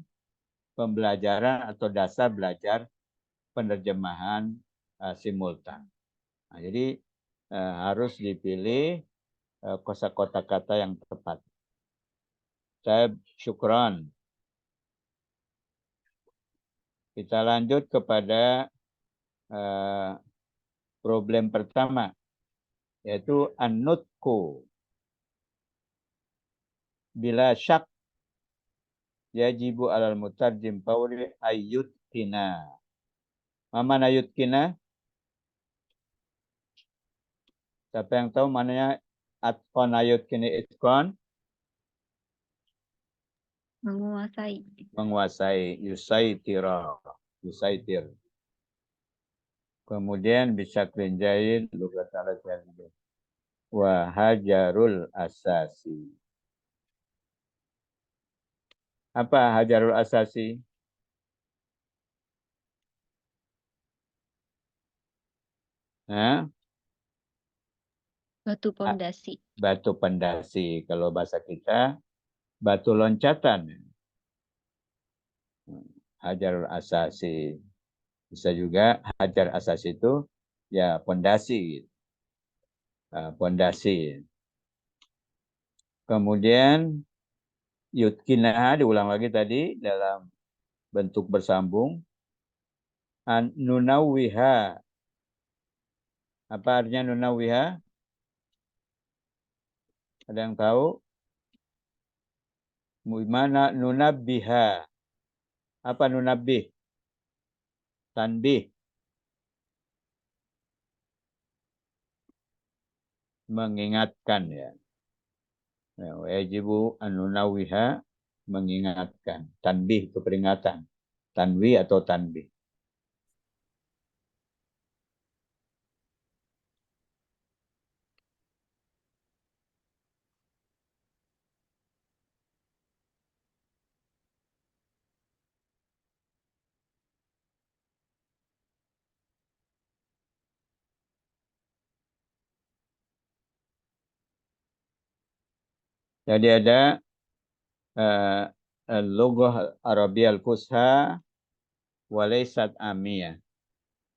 pembelajaran atau dasar belajar penerjemahan simultan. Nah, jadi harus dipilih kosakata kata yang tepat. Saya syukron. Kita lanjut kepada problem pertama, yaitu an-nutqu. Bila syak yajibu alal mutarjim fawri ayyutkina. Mana yutkina? Siapa yang tahu mananya atqan yutkini itqan? Menguasai. Yusaitir. Kemudian bisa kelinjain lugat al-jazib. Wa hajarul asasi. Apa hajarul asasi? Batu pondasi. Batu pondasi. Kalau bahasa kita, batu loncatan. Hajarul asasi. Bisa juga hajar asasi itu ya pondasi. Pondasi. Kemudian yutkinaha diulang lagi tadi dalam bentuk bersambung. Nunawiha. Apa artinya nunawiha? Ada yang tahu? Mana nunabbiha? Apa nunabbih? Tanbih. Mengingatkan ya. Wajibu anunawiha, mengingatkan. Tanbih itu peringatan. Tanwi atau tanbih. Jadi ada Lughah Arabiyyah al-Fusha walaysat amiyah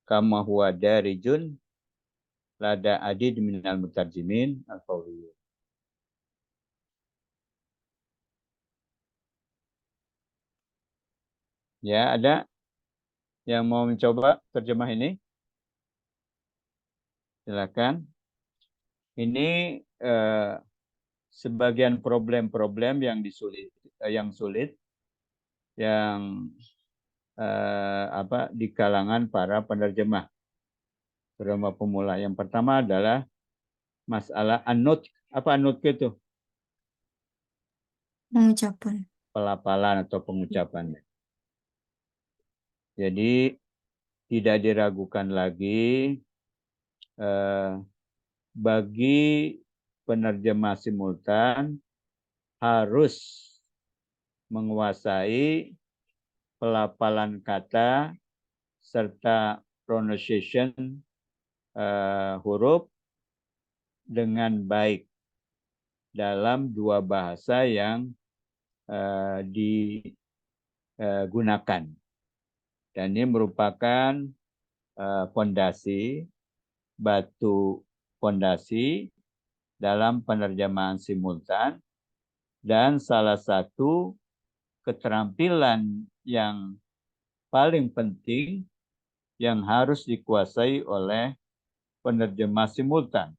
kama huwa darijun lada adid minal mutarjimin al-fawriyyin. Ya, ada yang mau mencoba terjemah ini? Silakan. Ini sebagian problem-problem yang sulit di kalangan para penerjemah terutama pemula. Yang pertama adalah masalah an-nutq. Apa an-nutq itu? Pengucapan. Pelafalan atau pengucapan. Jadi tidak diragukan lagi bagi penerjemah simultan harus menguasai pelafalan kata serta pronunciation huruf dengan baik dalam dua bahasa yang digunakan. Dan ini merupakan batu fondasi dalam penerjemahan simultan dan salah satu keterampilan yang paling penting yang harus dikuasai oleh penerjemah simultan.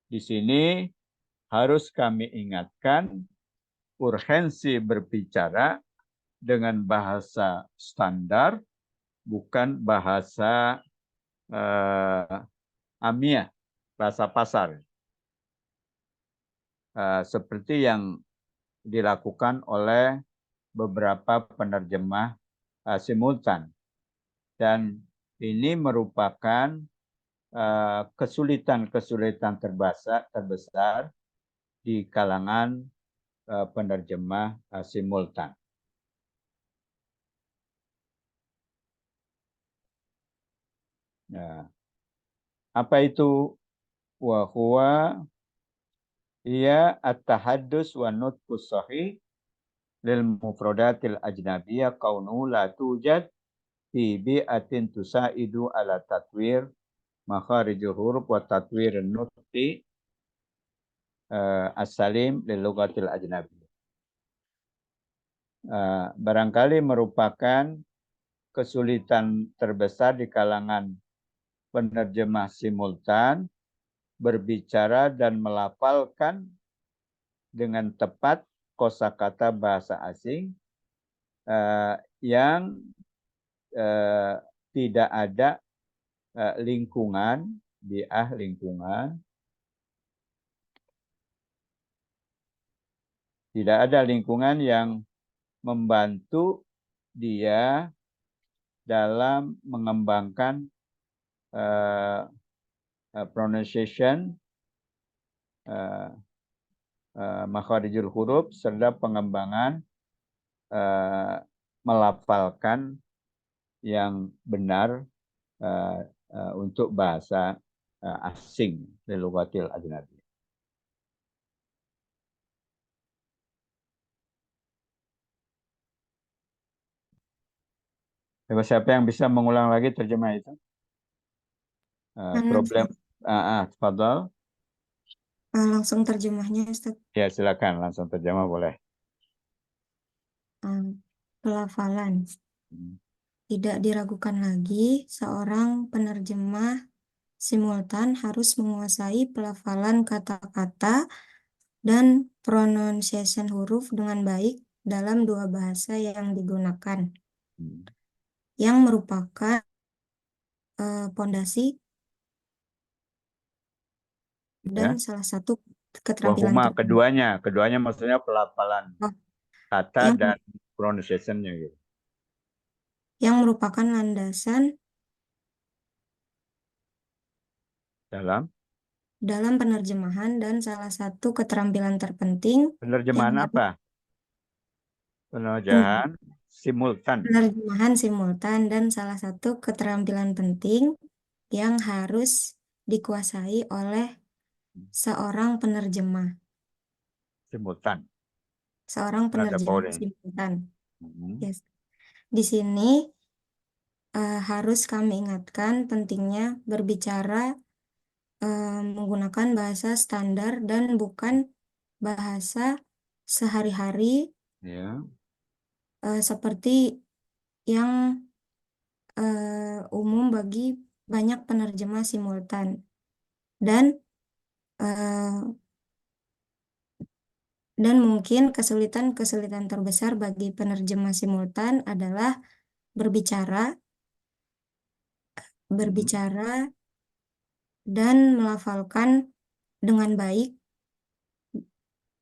Di sini harus kami ingatkan urgensi berbicara dengan bahasa standar, bukan bahasa amiyah, bahasa pasar. Seperti yang dilakukan oleh beberapa penerjemah simultan. Dan ini merupakan kesulitan-kesulitan terbesar di kalangan penerjemah simultan. Nah, apa itu wa huwa ia at-tahaddus wa nutqus sahih lil mufradatil ajnabiyyah kaunu la tujad fi bi'atin tusaidu ala tatwir makharijul huruf wa tatwir nutqi as-salim lil lughatil ajnabiyyah. Barangkali merupakan kesulitan terbesar di kalangan penerjemah simultan berbicara dan melafalkan dengan tepat kosakata bahasa asing yang tidak ada lingkungan, lingkungan, tidak ada lingkungan yang membantu dia dalam mengembangkan pronunciation, makharijul huruf, serta pengembangan melafalkan yang benar untuk bahasa asing, lughatil ajnabi. Siapa yang bisa mengulang lagi terjemah itu? Problem. Tafadhal. Langsung terjemahnya, Ustaz. Ya, silakan langsung terjemah boleh. pelafalan. Tidak diragukan lagi, seorang penerjemah simultan harus menguasai pelafalan kata-kata dan pronunciation huruf dengan baik dalam dua bahasa yang digunakan, yang merupakan pondasi dan salah satu keterampilan Wahuma keduanya maksudnya pelafalan kata yang, dan pronunciation-nya gitu. Yang merupakan landasan dalam penerjemahan dan salah satu keterampilan terpenting penerjemahan yang apa? Penerjemahan simultan. Penerjemahan simultan dan salah satu keterampilan penting yang harus dikuasai oleh seorang penerjemah. Simultan. Seorang Ada penerjemah Pauline. simultan. Yes. Di sini harus kami ingatkan pentingnya berbicara menggunakan bahasa standar dan bukan bahasa sehari-hari seperti yang umum bagi banyak penerjemah simultan. Dan mungkin kesulitan terbesar bagi penerjemah simultan adalah berbicara dan melafalkan dengan baik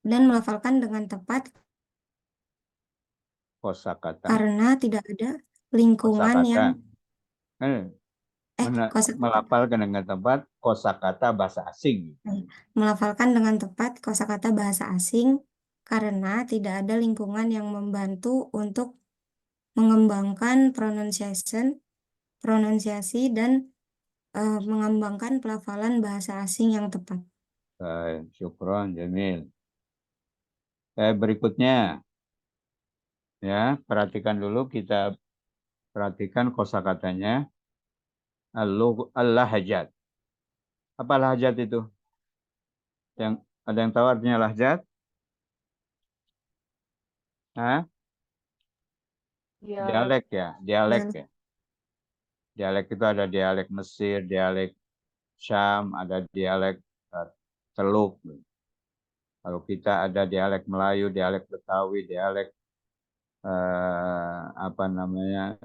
dan melafalkan dengan tepat Kosakata. karena tidak ada lingkungan yang melafalkan dengan tepat kosakata bahasa asing. Melafalkan dengan tepat kosakata bahasa asing karena tidak ada lingkungan yang membantu untuk mengembangkan pronunciasi dan mengembangkan pelafalan bahasa asing yang tepat. Baik, syukron, jamil. Berikutnya, ya, perhatikan dulu, kita perhatikan kosakatanya. Al-lahjat. Apa lahjat itu? Yang ada yang tahu artinya lahjat? Dialek ya, dialek ya. Dialek itu ada dialek Mesir, dialek Syam, ada dialek Teluk. Kalau kita ada dialek Melayu, dialek Betawi, dialek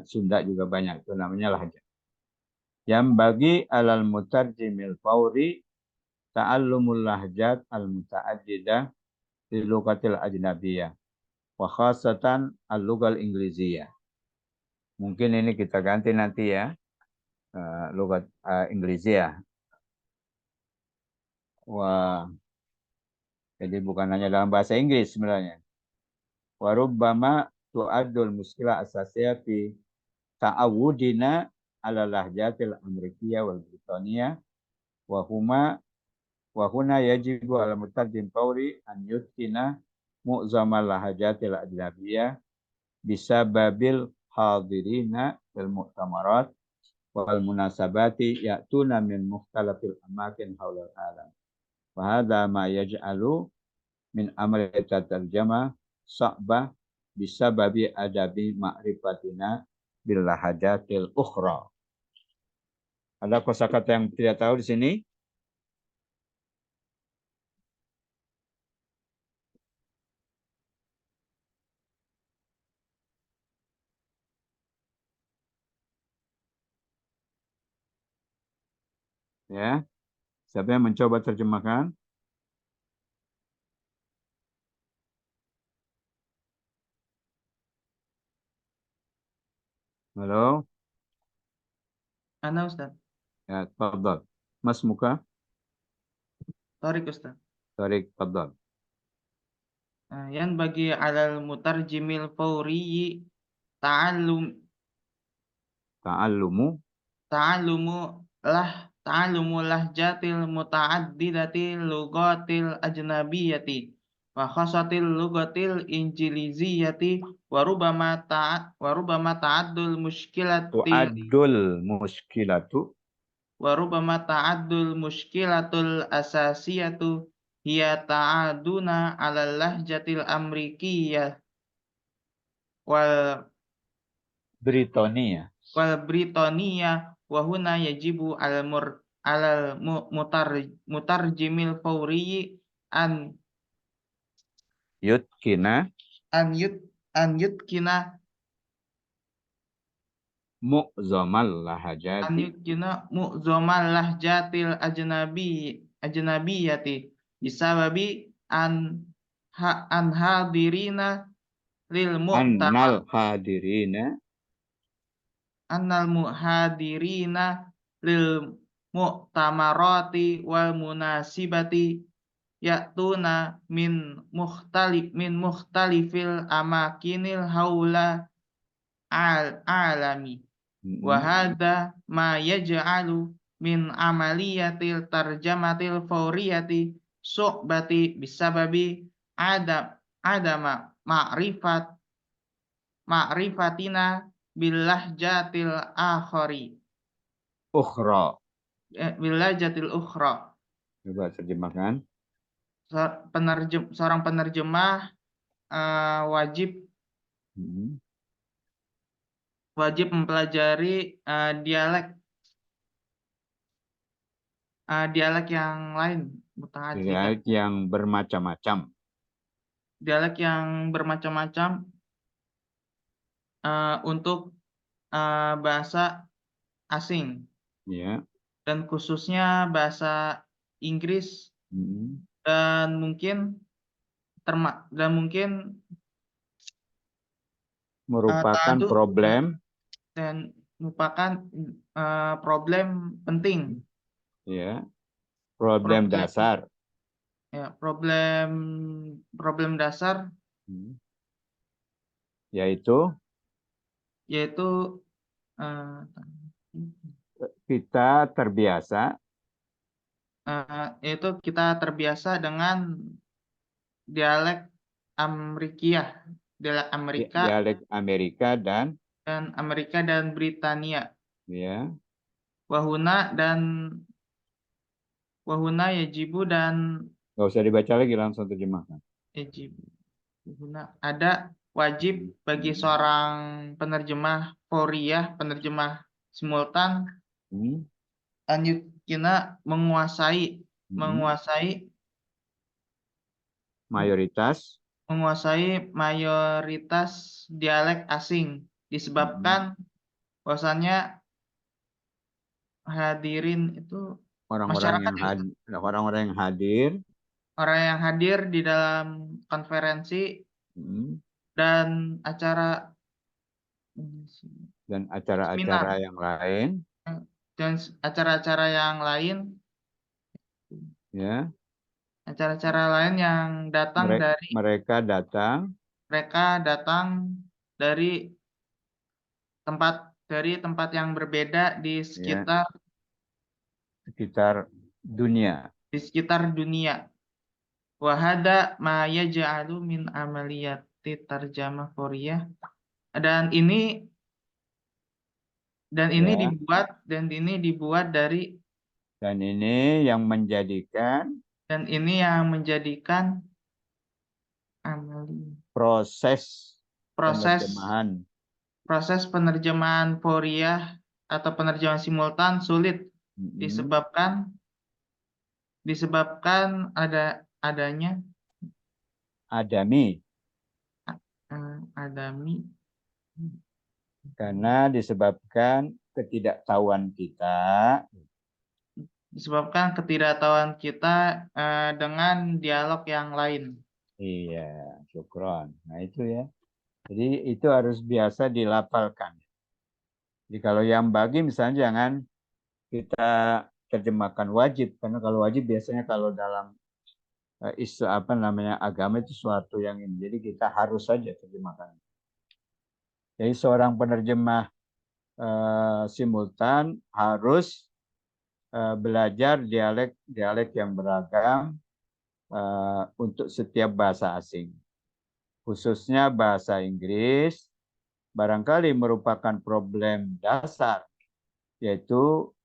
Sunda juga banyak. Itu namanya lahjat. Yang bagi alal mutarjimil fauri ta'allumul lahjat al-muta'addidah di lugatil ajnabiyah wa khasatan al-lugal ingliziyah. Mungkin ini kita ganti nanti ya. Lugat Inggrisiyah. Wah. Jadi bukan hanya dalam bahasa Inggris sebenarnya. Wa rubbama tu'addul muskilah asasiyah fi ta'awudina ala lahjatil Amerikiyah wal Britania wa huna yajibu ala mutarjim fauri an yutkina mu'zamal lahjatil ajnabiyah bisababil hadirina fil mu'tamarat wal munasabati ya'tuna min mukhtalafil amakin haulal alam. Wa hadha ma yaj'alu min amali tarjamah sa'bah bisababi adabi ma'rifatina bil lahajatil ukhra. Ada kosakata yang tidak tahu di sini? Ya. Siapa yang mencoba terjemahkan? Halo? Ana Ustaz. Ya, tafadhal. Mas Muka? Tarik Ustaz. Tarik, tafadhal. Yang bagi alal mutarjimil fauri ta'allum ta'allumu lahjatil muta'addidati lugatil ajnabiyati wa khasatil lugatil injiliziyati wa rubama ta'addul muskilatul asasiyatu hiya ta'aduna ala lahjatil amrikiyah wal Britania. Britania wa huna yajibu alal mutarjimil fawri an Yutkina yutkina mu'zamal lahajati. mu'zomal lahjatil ajnabiyati bisababi an hadirina lil Annal hadirina annal muhadirina lil mu'tamarati wal munasibati ya'tuna min mukhtalifil amakinil haula alami wa hadha ma yaj'alu min amaliyatil tarjamatil fawriyati su'bati bisababi adama ma'rifatina bilahjatil ukhra. Bilahjatil ukhra. Coba terjemahkan. Seorang penerjemah wajib mempelajari dialek yang lain, Dialek yang bermacam-macam. Dialek yang bermacam-macam untuk bahasa asing. Ya. Dan khususnya bahasa Inggris dan mungkin merupakan problem dan merupakan problem penting. Ya. Problem dasar. Ya, problem dasar yaitu kita terbiasa dengan dialek dialek Amerika dan Britania. Ya. Wahuna yajibu dan nggak usah dibaca lagi, langsung terjemahkan. Yajibu. Ada wajib bagi seorang penerjemah Fawriyah, penerjemah simultan, anjutkina menguasai mayoritas dialek asing, disebabkan bahwasannya hadirin itu orang-orang yang hadir di dalam konferensi dan acara-acara yang lain. Ya. Acara-acara lain yang datang mereka datang dari tempat yang berbeda di sekitar dunia. Di sekitar dunia. Wa hadza ma yaj'alu min amaliyati tarjamah Fawriyah. Dan ini yang menjadikan proses penerjemahan Fawriyah atau penerjemahan simultan sulit disebabkan adanya adami karena disebabkan ketidaktahuan kita dengan dialog yang lain. Iya, syukron. Nah itu ya. Jadi itu harus biasa dilafalkan. Jadi kalau yang bagi misalnya jangan kita terjemahkan wajib, karena kalau wajib biasanya kalau dalam agama itu suatu yang ini. Jadi kita harus saja terjemahkan. Jadi seorang penerjemah simultan harus belajar dialek yang beragam untuk setiap bahasa asing. Khususnya bahasa Inggris barangkali merupakan problem dasar, yaitu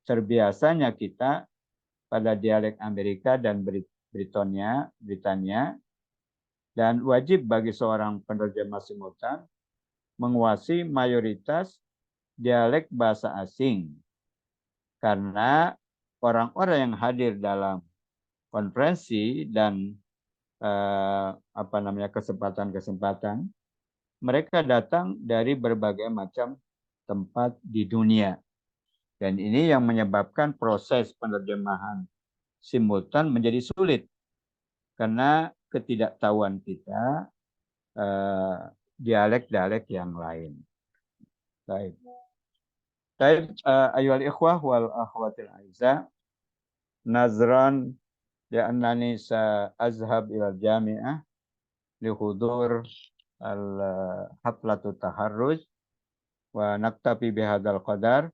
terbiasanya kita pada dialek Amerika dan Britania Dan wajib bagi seorang penerjemah simultan menguasai mayoritas dialek bahasa asing. Karena orang-orang yang hadir dalam konferensi dan kesempatan-kesempatan, mereka datang dari berbagai macam tempat di dunia. Dan ini yang menyebabkan proses penerjemahan simultan menjadi sulit karena ketidaktahuan kita dialek-dialek yang lain. Baik. Baik, ayuhal ikhwah wal akhwatil aiza, nazran li'annani sa'azhab ila jami'ah lihudur al-haflatu taharruj wa naktafi bihadal qadar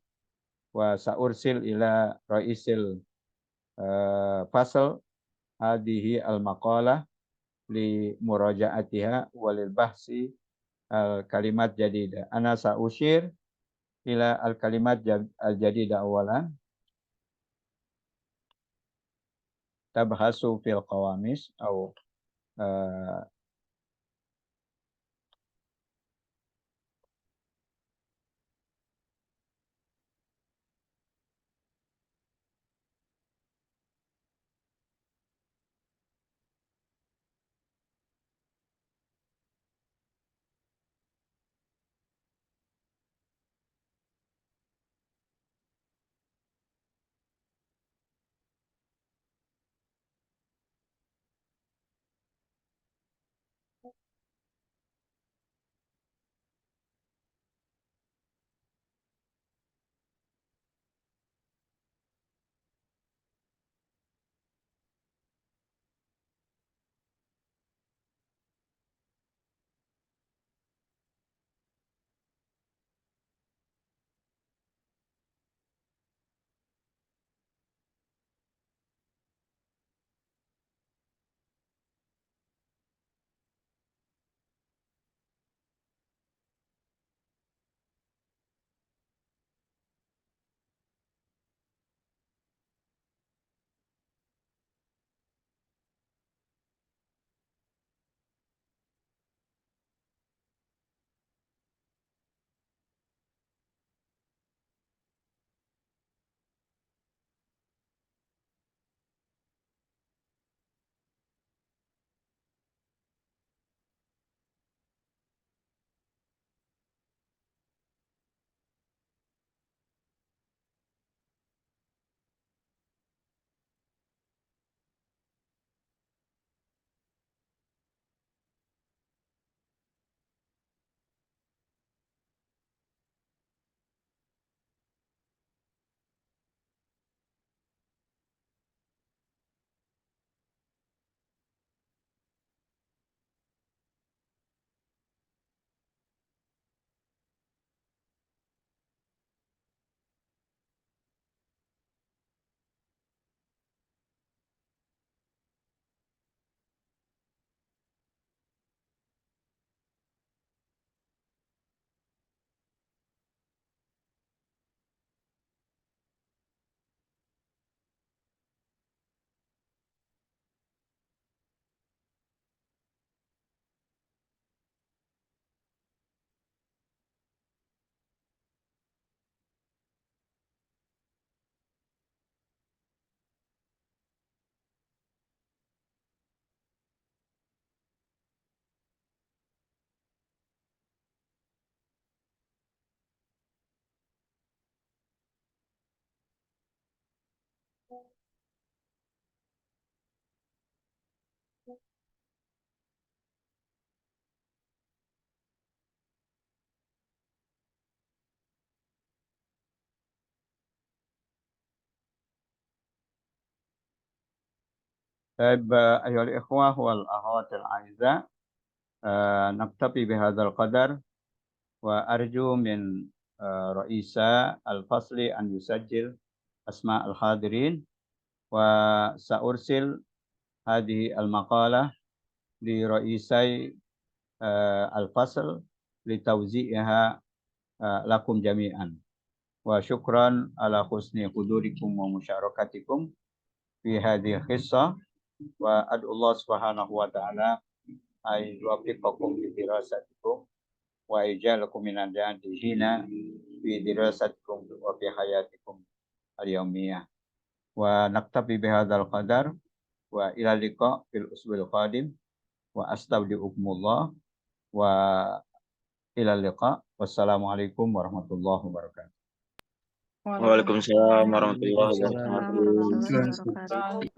wa sa'ursil ila ra'isil fasal hadihi al-maqalah li murajaatiha walil bahsi al-kalimat jadida. Ana sa'ushir ila al-kalimat al-jadida awalan. Tabhasu fil qawamis atau ayuhal ikhwah wal akhwatil aiza, naktafi bihadzal qadar wa arju min Raisa al-fasli an yusajjil asma al-hadirin wa sa'ursil hadhihi al-maqalah li Raisai al-fasl li tawzi'iha lakum jami'an. Wa syukran ala husni hudurikum wa musyarakatikum fi hadhihi khissah wa ad'ullah subhanahu wa ta'ala ay yuwaffiqakum fi dirasatikum wa ijalakum min hina fi dirasatikum wa fi hayatikum al-yawmiyah. Wa naktabi bihadzal qadar wa ila liqa fil usbu'il qadim wa astaudiukumullah wa ila liqa. Wassalamualaikum warahmatullahi wabarakatuh. Waalaikumsalam warahmatullahi Waalaikumsalam warahmatullahi wabarakatuh. wabarakatuh.